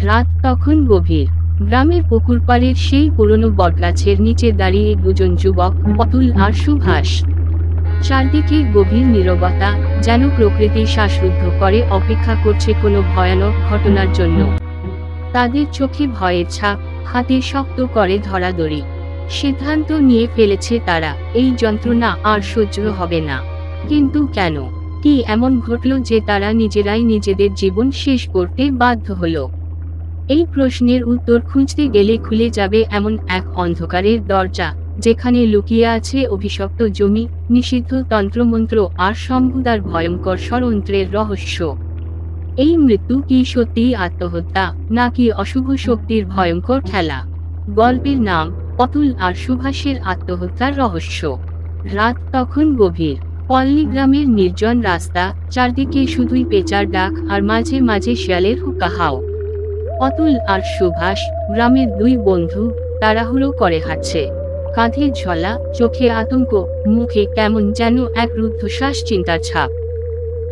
রাত তখন গভীর। গ্রামের পুকুর পাড়ের সেই পুরনো বটগাছের নিচে দাঁড়িয়ে দুজন যুবক, অতুল আর সুভাষ। চারদিকে গভীর নীরবতা, যেন প্রকৃতি শ্বাসরুদ্ধ করে অপেক্ষা করছে কোনো ভয়ানক ঘটনার জন্য। তাদের চোখে ভয়ের ছাপ, হাতে শক্ত করে ধরাধরি। সিদ্ধান্ত নিয়ে ফেলেছে তারা, এই যন্ত্রণা আর সহ্য হবে না। কিন্তু কেন? কি এমন ঘটল যে তারা নিজেরাই নিজেদের জীবন শেষ করতে বাধ্য হলো? এই প্রশ্নের উত্তর খুঁজতে গেলে খুলে যাবে এমন এক অন্ধকারের দরজা, যেখানে লুকিয়ে আছে অভিশপ্ত জমি, নিষিদ্ধ তন্ত্রমন্ত্র আর শম্ভুদার ভয়ঙ্কর ষড়যন্ত্রের রহস্য। এই মৃত্যু কি সত্যিই আত্মহত্যা, নাকি অশুভ শক্তির ভয়ঙ্কর খেলা? গল্পের নাম অতুল আর সুভাষের আত্মহত্যার রহস্য। রাত তখন গভীর। পল্লী গ্রামের নির্জন রাস্তা, চারদিকে শুধুই পেঁচার ডাক আর মাঝে মাঝে শিয়ালের হুকাহাও। অতুল আর সুভাষ, গ্রামের দুই বন্ধু, তাড়াহুড়ো করে হাঁটছে। কাঁধে ঝোলা, চোখে আতঙ্ক, মুখে কেমন যেন এক রুদ্ধশ্বাস চিন্তার ছাপ।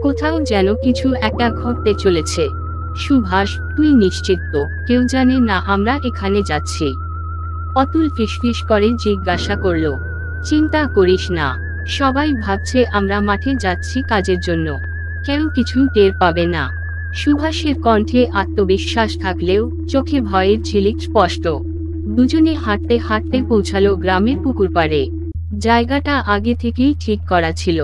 কোথাও যেন কিছু একটা ঘটতে চলেছে। সুভাষ, তুই নিশ্চিত তো কেউ জানে না আমরা এখানে যাচ্ছি? অতুল ফিসফিস করে জিজ্ঞাসা করল। চিন্তা করিস না, সবাই ভাবছে আমরা মাঠে যাচ্ছি কাজের জন্য। কেউ কিছু টের পাবে না। সুভাষের কণ্ঠে আত্মবিশ্বাস থাকলেও চোখে ভয়ের ঝিলিক স্পষ্ট। দুজনে হাঁটতে হাঁটতে পৌঁছালো গ্রামের পুকুর পাড়ে। জায়গাটা আগে থেকেই ঠিক করা ছিল।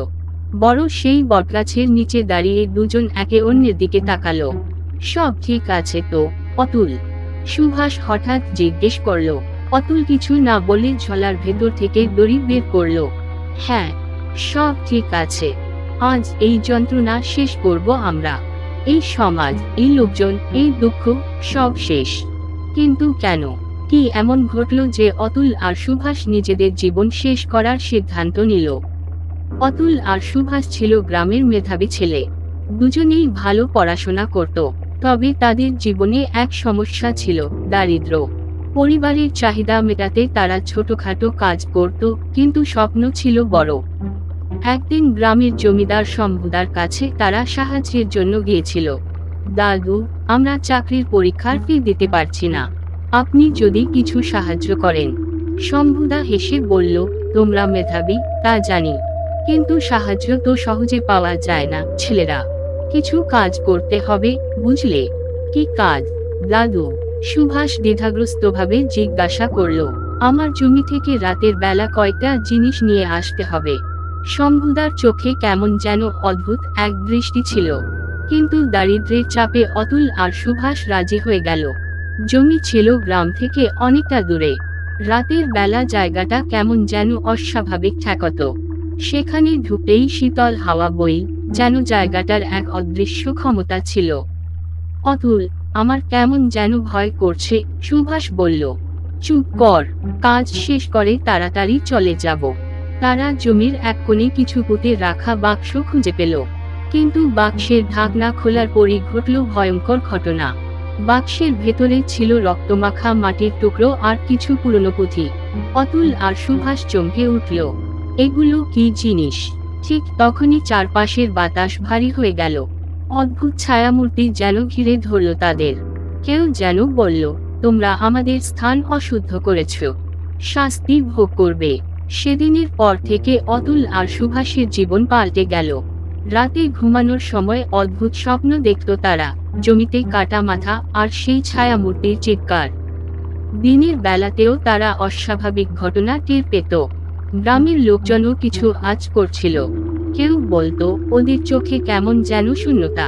বড় সেই বটগাছের নিচে দাঁড়িয়ে দুজন একে অন্যের দিকে তাকালো। সব ঠিক আছে তো, অতুল? সুভাষ হঠাৎ জিজ্ঞেস করল। অতুল কিছু না বলে ঝোলার ভেতর থেকে দড়ি বের করল। হ্যাঁ, সব ঠিক আছে। আজ এই যন্ত্রণা শেষ করব আমরা। এই সমাজ, এই লোকজন, এই দুঃখ, সব শেষ। কিন্তু কেন? কি এমন ঘটল যে অতুল আর সুভাষ নিজেদের জীবন শেষ করার সিদ্ধান্ত নিল? অতুল আর সুভাষ ছিল গ্রামের মেধাবী ছেলে। দুজনেই ভালো পড়াশোনা করত। তবে তাদের জীবনে এক সমস্যা ছিল, দারিদ্র্য। পরিবারের চাহিদা মেটাতে তারা ছোটখাটো কাজ করত, কিন্তু স্বপ্ন ছিল বড়। একদিন গ্রামের জমিদার শম্ভুদার কাছে তারা সাহায্যের জন্য গিয়েছিল। দাদু, আমরা চাকরির পরীক্ষার ফি দিতে পারছি না, আপনি যদি কিছু সাহায্য করেন। শম্ভুদা হেসে বলল, তোমরা মেধাবী তা জানি, কিন্তু সাহায্য তো সহজে পাওয়া যায় না ছেলেরা। কিছু কাজ করতে হবে, বুঝলে? কি কাজ দাদু? সুভাষ দ্বিধাগ্রস্তভাবে জিজ্ঞাসা করল। আমার জমি থেকে রাতের বেলা কয়টা জিনিস নিয়ে আসতে হবে। শম্ভুদার চোখে কেমন যেন অদ্ভুত এক দৃষ্টি ছিল। কিন্তু দারিদ্র্যের চাপে অতুল আর সুভাষ রাজি হয়ে গেল। জমি ছিল গ্রাম থেকে অনেকটা দূরে। রাতের বেলা জায়গাটা কেমন যেন অস্বাভাবিক ঠেকত। সেখানে ঢুকতেই শীতল হাওয়া বই, যেন জায়গাটার এক অদৃশ্য ক্ষমতা ছিল। অতুল, আমার কেমন যেন ভয় করছে, সুভাষ বলল। চুপ কর, কাজ শেষ করে তাড়াতাড়ি চলে যাব। তারা জমির এক কোণে কিছু পুঁতে রাখা বাক্স খুঁজে পেল। কিন্তু বাক্সের ঢাকনা খোলার পরই ঘটল ভয়ঙ্কর ঘটনা। বাক্সের ভেতরে ছিল রক্তমাখা মাটির টুকরো আর কিছু পুরনো পুঁথি। অতুল আর সুভাষ চমকে উঠল। এগুলো কি জিনিস? ঠিক তখনই চারপাশের বাতাস ভারী হয়ে গেল। অদ্ভুত ছায়ামূর্তি যেন ঘিরে ধরল তাদের। কেউ যেন বলল, তোমরা আমাদের স্থান অশুদ্ধ করেছ, শাস্তি ভোগ করবে। সেদিনের পর থেকে অতুল আর সুভাষের জীবন পাল্টে গেল। রাতে ঘুমানোর সময় অদ্ভুত স্বপ্ন দেখত তারা, জমিতে কাটা মাথা আর সেই ছায়ামূর্তির চিৎকার। দিনের বেলাতেও তারা অস্বাভাবিক ঘটনা টের পেত। গ্রামের লোকজনও কিছু আঁচ করছিল। কেউ বলতো ওদের চোখে কেমন যেন শূন্যতা,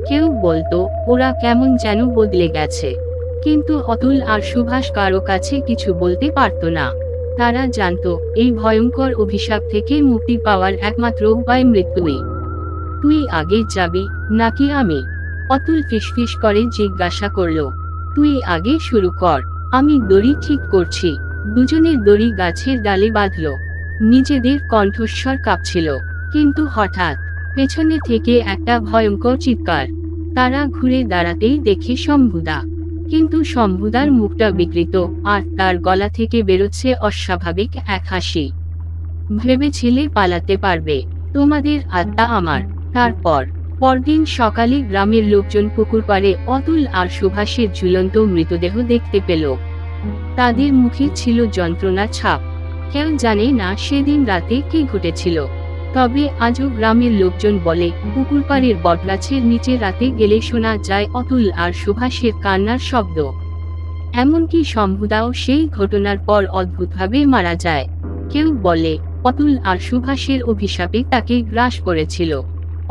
কেউ বলতো ওরা কেমন যেন বদলে গেছে। কিন্তু অতুল আর সুভাষ কারো কাছে কিছু বলতে পারত না। তারা জানত এই ভয়ঙ্কর অভিশাপ থেকে মুক্তি পাওয়ার একমাত্র উপায় মৃত্যুই। তুই আগে যাবি নাকি আমি? অতুল ফিসফিস করে জিজ্ঞাসা করল। তুই আগে শুরু কর, আমি দড়ি ঠিক করছি। দুজনের দড়ি গাছের ডালে বাঁধল। নিজেদের কণ্ঠস্বর কাঁপছিল। কিন্তু হঠাৎ পেছনে থেকে একটা ভয়ঙ্কর চিৎকার। তারা ঘুরে দাঁড়াতেই দেখে শম্ভুদা। কিন্তু শম্ভুদার মুখটা বিকৃত, আর তার গলা থেকে বেরোচ্ছে অস্বাভাবিক এক হাসি। ভেবেছিলে পালাতে পারবে? তোমাদের আত্মা আমার। তারপর পরদিন সকালে গ্রামের লোকজন পুকুর পাড়ে অতুল আর সুভাষের ঝুলন্ত মৃতদেহ দেখতে পেল। তাদের মুখে ছিল যন্ত্রণার ছাপ। কেউ জানে না সেদিন রাতে কি ঘটেছিল। তবে আজও গ্রামের লোকজন বলে, পুকুর পাড়ের বটগাছের নিচে রাতে গেলে শোনা যায় অতুল আর সুভাষের কান্নার শব্দ। এমনকি শম্ভুদাও সেই ঘটনার পর অদ্ভুতভাবে মারা যায়। কেউ বলে, অতুল আর সুভাষের অভিশাপে তাকে গ্রাস করেছিল।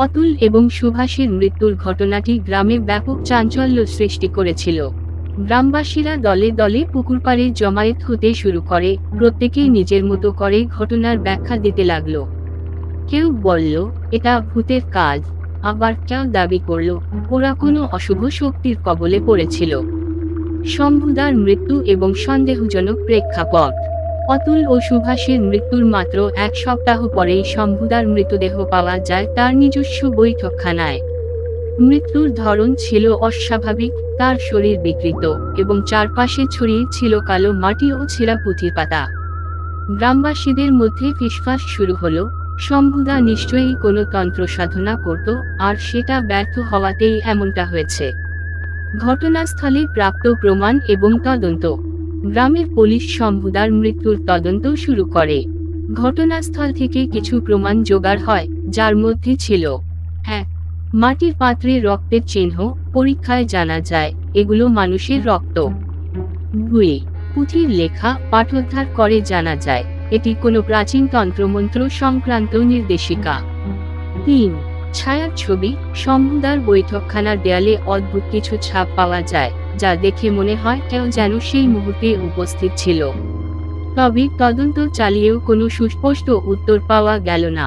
অতুল এবং সুভাষের মৃত্যুর ঘটনাটি গ্রামে ব্যাপক চাঞ্চল্য সৃষ্টি করেছিল। গ্রামবাসীরা দলে দলে পুকুর পাড়ে জমায়েত হতে শুরু করে, প্রত্যেকেই নিজের মতো করে ঘটনার ব্যাখ্যা দিতে লাগলো। কেউ বলল, এটা ভূতের কাজ, আবার কেউ দাবি করল, ওরা কোনো অশুভ শক্তির কবলে পড়েছিল। শম্ভুদার মৃত্যু এবং সন্দেহজনক প্রেক্ষাপট। অতুল ও সুভাষের মৃত্যুর মাত্র 1 সপ্তাহ পরেই শম্ভুদার মৃতদেহ পাওয়া যায় তার নিজস্ব বৈঠকখানায়। মৃত্যুর ধরন ছিল অস্বাভাবিক, তার শরীর বিকৃত এবং চারপাশে ছড়িয়ে ছিল কালো মাটি ও ছেঁড়া পুঁথির পাতা। গ্রামবাসীদের মধ্যে ফিসফাস শুরু হলো, শম্ভুদা নিশ্চয়ই কোনো তন্ত্র সাধনা করত, আর সেটা ব্যর্থ হওয়াতেই এমনটা হয়েছে। ঘটনাস্থলে প্রাপ্ত প্রমাণ এবং তদন্ত। গ্রামের পুলিশ শম্ভুদার মৃত্যুর তদন্ত শুরু করে। ঘটনাস্থল থেকে কিছু প্রমাণ জোগাড় হয়, যার মধ্যে ছিল 1. মাটির পাত্রে রক্তের চিহ্ন, পরীক্ষায় জানা যায় এগুলো মানুষের রক্ত। 2. পুঁথির লেখা, পাঠোদ্ধার করে জানা যায় এটি কোনো প্রাচীন তন্ত্রমন্ত্র সংক্রান্ত নির্দেশিকা। 3. ছায়ার ছবি, শম্ভুদার বৈঠকখানার দেয়ালে অদ্ভুত কিছু ছাপ পাওয়া যায়, যা দেখে মনে হয় কেউ যেন সেই মুহূর্তে উপস্থিত ছিল। তবে তদন্ত চালিয়েও কোনো সুস্পষ্ট উত্তর পাওয়া গেল না।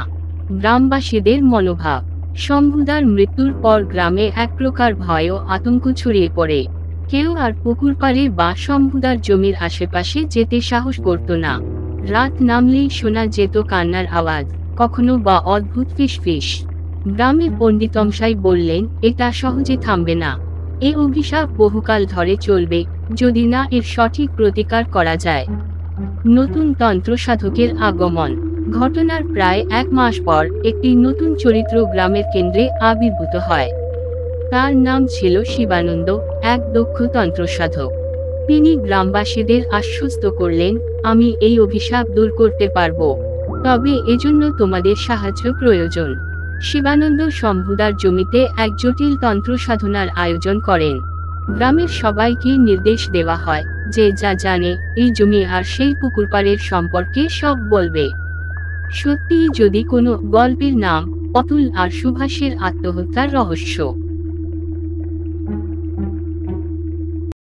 গ্রামবাসীদের মনোভাব। শম্ভুদার মৃত্যুর পর গ্রামে এক প্রকার ভয় ও আতঙ্ক ছড়িয়ে পড়ে। কেউ আর পুকুর পাড়ে বা শম্ভুদার জমির আশেপাশে যেতে সাহস করত না। রাত নামলেই শোনা যেত কান্নার আওয়াজ, কখনো বা অদ্ভুত ফিসফিস। গ্রামের পণ্ডিতমশাই বললেন, এটা সহজে থামবে না। এ অভিশাপ বহুকাল ধরে চলবে, যদি না এর সঠিক প্রতিকার করা যায়। নতুন তন্ত্র সাধকের আগমন। ঘটনার প্রায় 1 মাস পর একটি নতুন চরিত্র গ্রামের কেন্দ্রে আবির্ভূত হয়। তার নাম ছিল শিবানন্দ, এক দক্ষ তন্ত্রসাধক। তিনি গ্রামবাসীদের আশ্বস্ত করলেন, আমি এই অভিশাপ দূর করতে পারব, তবে এজন্য তোমাদের সাহায্য প্রয়োজন। শিবানন্দ শম্ভুদার জমিতে এক জটিল তন্ত্র সাধনার আয়োজন করেন। গ্রামের সবাইকে নির্দেশ দেওয়া হয় যে যা জানে এই জমি আর সেই পুকুর পাড়ের সম্পর্কে সব বলবে। সত্যিই যদি কোনো গল্পের নাম, অতুল আর সুভাষের আত্মহত্যার রহস্য।